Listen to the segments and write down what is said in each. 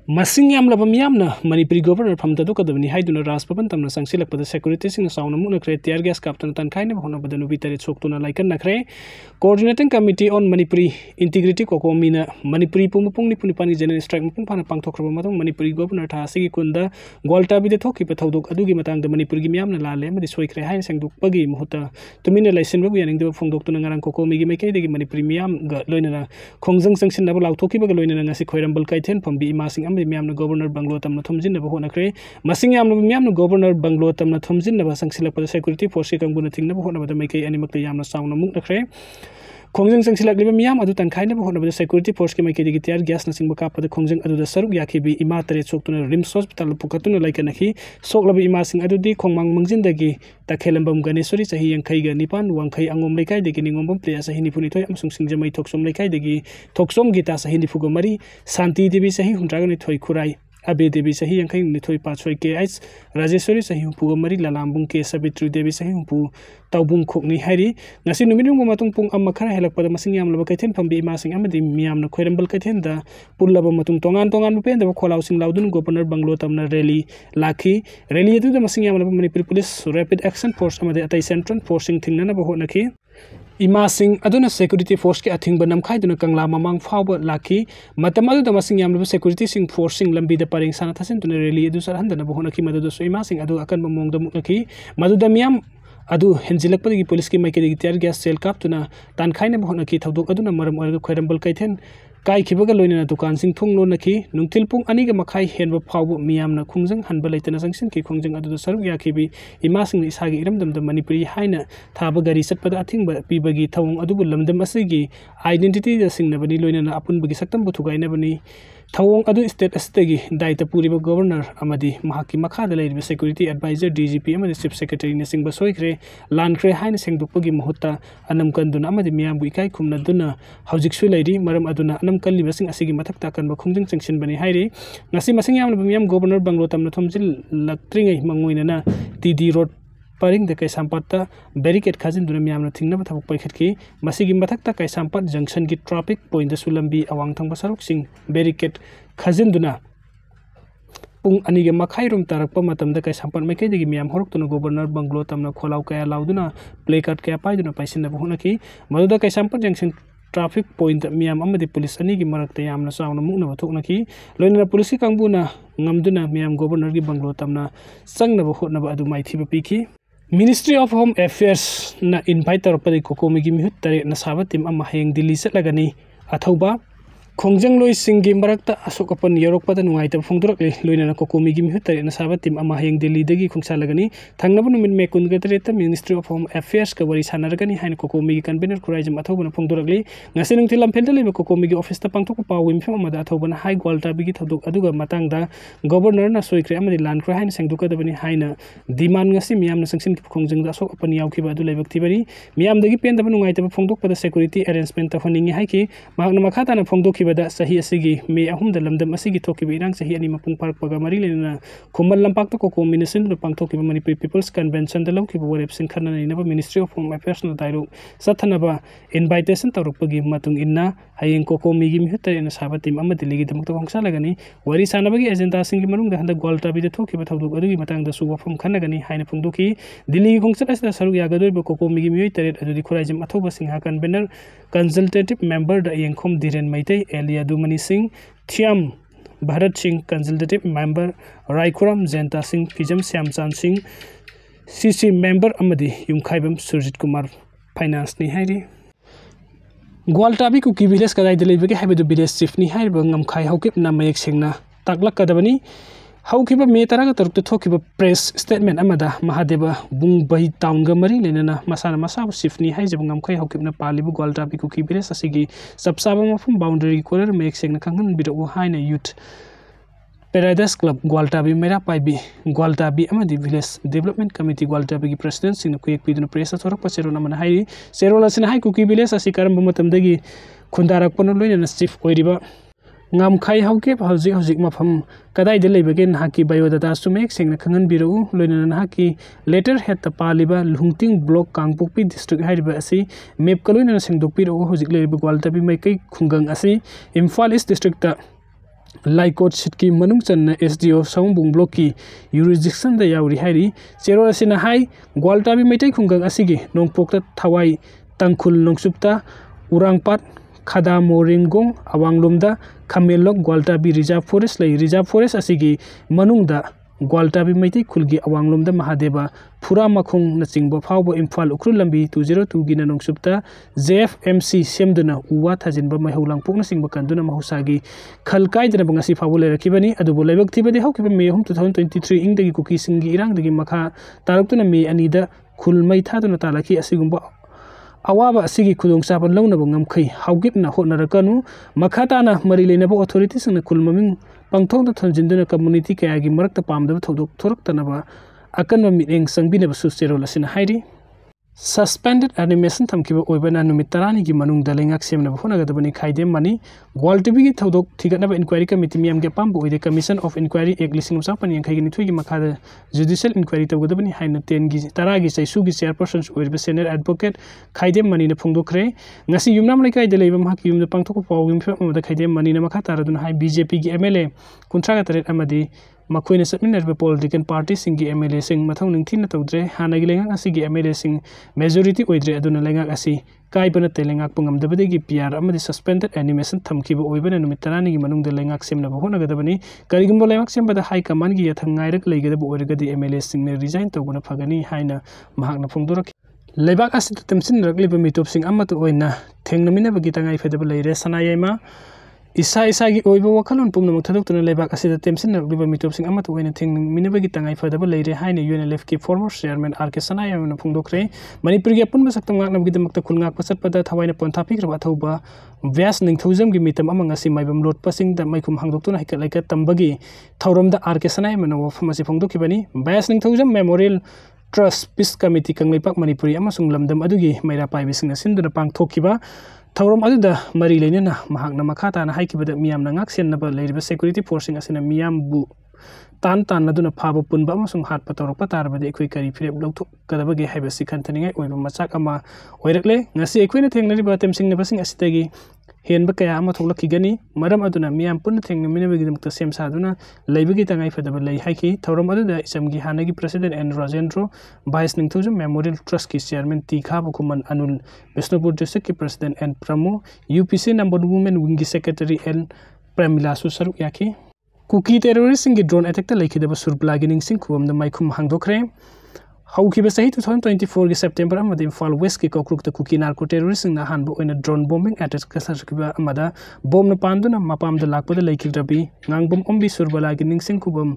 Masing yamlaba miyamna Manipuri governor from the Dukadavani Haiduna Raspapan Tamna Sangsilak the security sing sound Muna create tear gas captain Tankaina Honabadanu Vitari Soktuna like Nakre coordinating committee on Manipuri integrity Kokomina Manipuri Pumapung Punipani general strike Pumpana Pangtokramato Manipuri governor Tasigi Kunda Gwalta be the Toki Patoduk Adugi Matang the Manipuri Miamna Lale the Sway High Sangduk Pagi Muhuta to Mina Lysen and the Fong Doctor Naran Kokomi Make the Manipuri Miam Loina Kongzang Sanction Double Toki Bagaloina and Asikoyambal Kaitan from B Masing Miam Governor Banglo Tamna Thomjin never honacre, Massing Yam Governor Banglo Tamna Thomjin never Sangsilak security for Sikanguna thing never honor the make any Makayam sound of Muknacre. Kongjang Sangsilak Miam Adutan kind of honor the security force can make a guitar gas nothing but up the Kongjang Adu the Saruk Yakibi Imatare Sokuna Rims Hospital Pukatuna like an Aki, Soklabi Imasing Adudi, Komang Mangzindagi, Takelambam Ganesuri, Sahi and Kaiga Nipan, Wankai Angom Lekai, the Ginning players, a Hinipunito, Amsung Sinjamai Toxom Lekai, the Toxom Gitas, a Hindi Fugomari, Santi Devi Sahi, Dragon Toy Kurai. Abe Devi Sahi and King Nitoi Patsoi K. Ice, Rajesori Sahi Pugomari, Lalambung K. Sabitru Devi Sahi Pu, Taubung Kokni Hari, Nasin Minum Matung Amakara Helak Masingam Lavacatin from B. Massing Amadi Miam no Querembal Katenda, Pulaba Matung Tongan Tongan Pen, the Colausing Laudun, Governor Banglo Tamna Rally, Laki, Rally to the Masingam Manipur Police, Rapid Action Force Amade Atai Central, forcing Tingana Bahonaki. Imasing aduna security force ke athing banam khaiduna kangla mamang fawba laki matama adu damasing yamlu security sing forcing lambi da paring sana thasen tuna rally adu sar handana bohona ki madu so imasing adu akan bamong da mukaki madu da miyam adu henjilak padi police ki maike de tiar gas sel kap tuna tan khaina bohona ki thodok aduna maram arga khoirambal kaithen kai khibaga loina dukan sing thung lo nakhi nungtil pung ani ga makhai henba phawbu miyam na khungjang hanba leitana jangsin ki khungjang adu saruk yakhibi imasing ni isagi iramdam da manipuri haina thaba gari satpada athingba pibagi thawung adu lamdam asigi identity da singnabani loina na apun bagi saktam bu thugaina bani thawung adu state astegi daita puriba governor amadi mahaki makha da leiriba security advisor DGP amadi chief secretary ne singba soikre lankre haina sengdukpagi muhutta anam kanduna amadi miyam bu ikai khumna duna haujiksu leiri maram aduna anam kalli basing asigi mathakta kan ba khungjang changsin bani hairi ngasi masing yam miyam governor Banglo Tamna Thomjil laktringai mangoina na TD road paring the Kaisampata barricade Kazin Dunamiam thing never have Paikatki, Masigi Matakta Kaisampat junction git traffic point the Sulambi Awang Tang Basaruk sing barricade Kazin Duna Pung Aniga Makairum Tarakpa Matam the Kaisampat Makadi Miam Hork to Governor Banglo Tamna Kolauka Lauduna, Placard Kapaiduna Paisina Bahunaki, Maduda Kaisampat junction traffic point Miam Amadi police Anigi Marakayam Sound Muna Toknaki, Lona Police Kambuna, Ngamduna Miam Governor Banglo Tamna, Sang Nava Hotnava Adu Maiti Piki. Ministry of Home Affairs na invite tarapadi kokomigi mihut tare na sabatim ama hayang Delhi lagani athauba Kongjang loi singi marakta asokapan yorokpada nuaita phongdurak le loina na kokomigi mihut tare na sabatim ama hayang Delhi dagi khungsa lagani thangnaba numin mekun gatreta Ministry of Home Affairs ka wari sanaragani hain kokomigi convener kuraijam athauba na phongdurak le ngasinung tilam phelda le kokomigi office ta pangthok pa wim phema mada athauba na high gwalta bigi thodok aduga matangda governor na soikre amadi lankra hain sengduka dabani haina demand ngasi miyam na sangsin khongjang da so apani yaukiba adu lebakti bari miyam dagi pen da nuaita phongdok pada security arrangement ta honingi haiki magna makhata na phongdok bada sahi asigi me ahum da lamdam asigi thoki birang sahi ani mapung park paga mari lena khomal lampak to ko combination ro pang thoki Manipuri People's Convention da lok ki borep sing khana ni na Ministry of Home Affairs na dairo sathana ba invitation taruk pagi matung inna hayeng ko komi gi mihutare na sabatim ama diligi damuk to khongsa lagani wari sanabagi agenda sing gi manung da handa golta bi da thoki ba thoduk adu gi matang da su wafum khana gani haina phungdoki diligi khongsa as da saru ya gadoi ba ko komi gi mihi tare adu di khuraijam athoba sing ha convener consultative member da yengkhom diren maitai Elia Dumani Singh Thiam Bharat Singh consultative member Raikuram Jenta Singh Pijam Syamchan Singh CC member amadi Yumkhaibam Surjit Kumar finance ni hairi Gwaltabi ku ki village kadai delivery ke habedu village chief ni hair bangam khai haukip na mayek singna taklak kadabani haukiba me taraga taruk thokiba press statement amada Mahadeva bung bai town ga mari lenana masana masa chief ni hai jabangam khai haukip na palibu Gwaltabi ku ki village asigi sabsaba mafum boundary corner mayek singna kangan bido haina youth Paradise Club Gwaltabi Mera Paibi Gwaltabi amadi Village Development Committee Gwaltabi ki President sing ku ekpiduna press thorak pasero namana hai serola sin hai ku ki village asikaram matamdagi khundarak pano loina na chief oiriba ngam khai hauke hauji hauji mafam kadai de lebegen haki biodata sumek singna khangan biru loina na haki letter head ta paliba lungting block kangpokpi district haiba asi map kaloina singdokpi ro hauji leba Gwaltabi mai kai khungang asi Imphal East district ta लाइकोट सिटकी मनुंग चन्ना SDO साउंबुंग block की यूरिसडिक्शन दा यावरी हाइरी चेरो असिना high ग्वालटाबी Meitei खुंगंग असिगी नोंगपोकता थवाई Tangkhul नोंगसुपता उरांगपाट खादा मोरिंगोंग अवांगलोमदा खामेलोक ग्वालटाबी reserve forest लई reserve forest असिगी मनुंगदा ग्वालटाबी Meitei खुलगी अवांगलोमदा Mahadeva फुरा मखोंग नचिंगबो फावबो इम्फाल उख्रुल लंबी 202 गी नोंगसुपता JFMC सेमदुना उवा थाजिनबा मैहौलांग पोकना सिंगबा कंदुना महुसागी खलकाइदना बंगासी फावबो लेरखिबनी अदुबो लेबक थिबदे हौकिबा मे 2023 इंगदगी कुकी सिंगी इरांगदगी मखा तारुक्तुना मे अनिदा खुलमै थादुना तालाखी असिगुंबा अवाबा असिगी खुदोंचाबा लौनबो ngamखै हाउगिपना होनरकनु मखाताना मरि लेनबो अथॉरिटी संग खुलममिंग पंगथोंदा थंजिनदुना कम्युनिटी कयागी मरक्ता पामदबा थौदोक थोरक्तनबा अकनबा मिटेंग संगबिनबा सुचेरोल असिना हाइरी सस्पेंडेड एनिमेशन थमकिबा ओइबना नुमित 30 की मनुंगदा लेंगाक सेमनबा होनगदबनी खाइदेम मनी ग्वाल टीवी की थौदोक थिगनबा इंक्वायरी कमिटी मियाम के पामबो ओइदे कमीशन ऑफ इंक्वायरी एक लिसिंग सापन यांखै गिनि थुई की मखादा जुडिशियल इंक्वायरी तौगदबनी हाइना 10 की 10 की सैसु की चेयरपर्सन ओइबा सीनियर एडवोकेट खाइदेम मनी ने फोंदोखरे ngasi yumnam lekai de leibam haki yumda pangthok pawgim fe amada khaidem mani na makha taradun hai BJP की MLA kuntra ga taret amadi makhoi satminarba political party singi MLA sing mathau ningthina tawdre hanagi lenga asigi MLA sing majority oidre aduna lenga asi kaibana telenga pungamdabade gi PR amadi suspended animation thamkiba oibana numit 30 gi manungda lenga semnaba honagadabani karigumbo lenga sembada high command gi yathangairak leigadabu oirgadi MLA sing ne resign tawguna phagani haina mahakna phongdorak लेबाक असित तेमसिन रगलिबा मिटोपसिंग अमत ओइना थेंगनमिनबगी तंगाइ फेदबा लेरे सनायैमा इसा इसागी ओइबा वखलोन पुमनमक थदोक्तुना लेबाक असित तेमसिन रगलिबा मिटोपसिंग अमत ओइना थेंगनमिनबगी तंगाइ फेदबा लेरे हाइने UNLF की former chairman RK सनायैमा फोंदोखरे Manipur गी पुनबा सकतम गाकनबगिदमक्ता खुलगाक पसतपदा थवाइना पोंथापिग्रबा थौबा व्यास निंगथौजम गी मितम अमंगासी माइबम लोटपसिंग द मैखुम हांगदोक्तुना हिकलाइका तंबगी थौरमदा RK सनायैमा वफमसी फोंदोखिबनी Byas Ningthoujam memorial trust peace committee Kangleipak Manipuri अमसुंग लमदम अदुगी मैरा पाइबिसिंग सिंदुना पांगथोखिबा थौरम अदुदा मरी लेनेना महाकना मखाताना हाइकिबदा मियामना ngaksenaba leiriba security forcing asina miyambu tan naduna phaba punba amasung hatpa tawrokpa tarbade ekoi kari firep lawthok kadabagi haibasi khantaningai oiba machak ama oirakle ngasi ekoina thengnariba temsing nebasing asitagi हेनब कया अमा थोलखिगनी मरम अदुना मियाम पुन थेंगनमिनबगी दमक्ता same सादुना लैबगी तंगाइ फदब लै हाइखि थौरम अदुदा इसमगी हानगी president N Rajendra Byas Ningthoujam memorial trust की चेयरमैन तीखा बुकुमन अनुल बिष्णुपुर डिस्ट्रिक्ट की प्रेसिडेंट एन प्रमो UPC नंबर वुमेन विंग की सेक्रेटरी एन प्रेमिला सुसरु याखि कुकी टेररिस्ट की ड्रोन अटैक ता लैखिदब सुरपलागी निंगसिंग खुबम द माइखुम हांगदोखरे हौखिबा सही 2024 की सेप्टेम्बर अमदि इम्फाल वेस्ट की कोक्रुक कुकी नार्को टेररिस्ट ना हानबो ओइना ड्रोन बॉम्बिंग अटैक कसरखिबा अमदा बॉम्ब न पांदुना मपाम the लाकपद लैखिद्रबी ngangbom ombi surbala gi ningsing kubam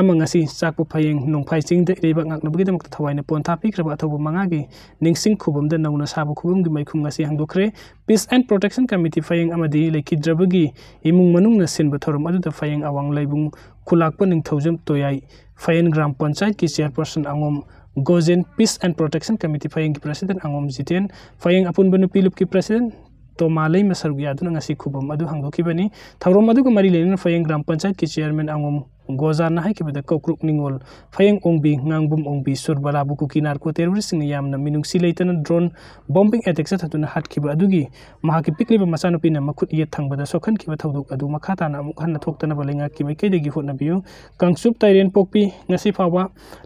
amangasi chakpo phayeng nongphai ching de reibak ngaknabgi damak thawaina pontha pikraba athobo mangagi ningsing kubam da nauna sabu kubum gi maikhum ngasi hangdokre Peace and Protection Committee phayeng amadi lekhidrabagi imung manung na sinba thorum adu da phayeng awang laibung khulakpa ningthaujam toyai Fayen Gram Panchayat की chairperson Angom Gojen peace and protection committee Phayeng की president Angom Jiten फयंग अपुन बनु पिलुप की president तो मालई मसरु यादुन ngasi khubam adu hangdokibani thaurom adu ko mari lenin Fayeng Gram Panchayat की chairman Angom गोजान high के बदा कोक्रुक निंगोल फयंग ओंबी ngangbum ओंबी Surbala बुकु किनार को टेररिस्ट नि यामना मिनुंगसी लेतन ड्रोन बॉम्बिंग अटैक सा थतुना हाट खिबा अदुगी महाकि पिकलिबा मसानुपि न मखुत ये थंगबदा सोखन खिबा थौदुक अदु मखाताना अमुक हन थोक्तना बलेंगा कि मैकेदेगी होटनबियु कंगसुप ताइरेन पोकपी ngasi फावा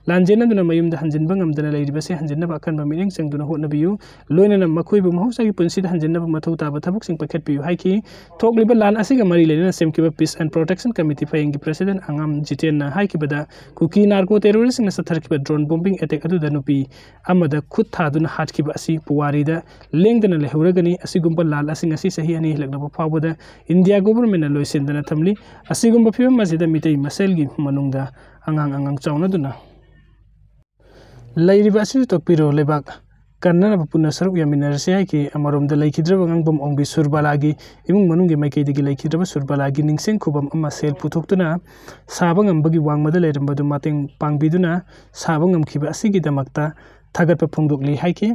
लांजेन दुना मयुमदा हंजिनबा ngamdana लेरिबसे हंजिनबा अखनबा मिनिंग संगदुना होटनबियु लोइनना मखुइबु महौसागी पुनसिद हंजिनबा मथौ ताबा थबुक सिंग पखेटपियु हाइकि थोकलिबा लान असिगा मरि लेना सेमकिबा piece and protection committee Phayeng की प्रेसिडेंट अंगम जितेन ना हाई की बदा कुकी नार्को टेररिस्ट ने सथर की ड्रोन बॉम्बिंग अटैक अदु दनुपी अमदा खुद थादुन हाट की असी पुवारीदा लेंगदना लेहौरगनी असिगुंबा लाल असिंग असि सही अनि हिलकनबा फावबदा इंडिया गवर्नमेंट लोइसेंदना थमली असिगुंबा फिबम मजिदा मितै मसेलगी मनुंगदा अंगांग चावनदुना लैरिबा असि तोकपिरो लेबाक कन्नना पुनः सरुक यामिनरसे है कि अमरोम द लैखिद्रब ngangbom ओंबी सुरबालागी इमुंग मनुंगे मैकेदिगी लैखिद्रब सुरबालागी निंगसें खुबम अमा सेल पुथोक्तुना साबा ngambagi wangmada leirambadu mateng pangbiदुना साबा ngamkhiba asigi damakta थागतपा फोंदोकली हाइकि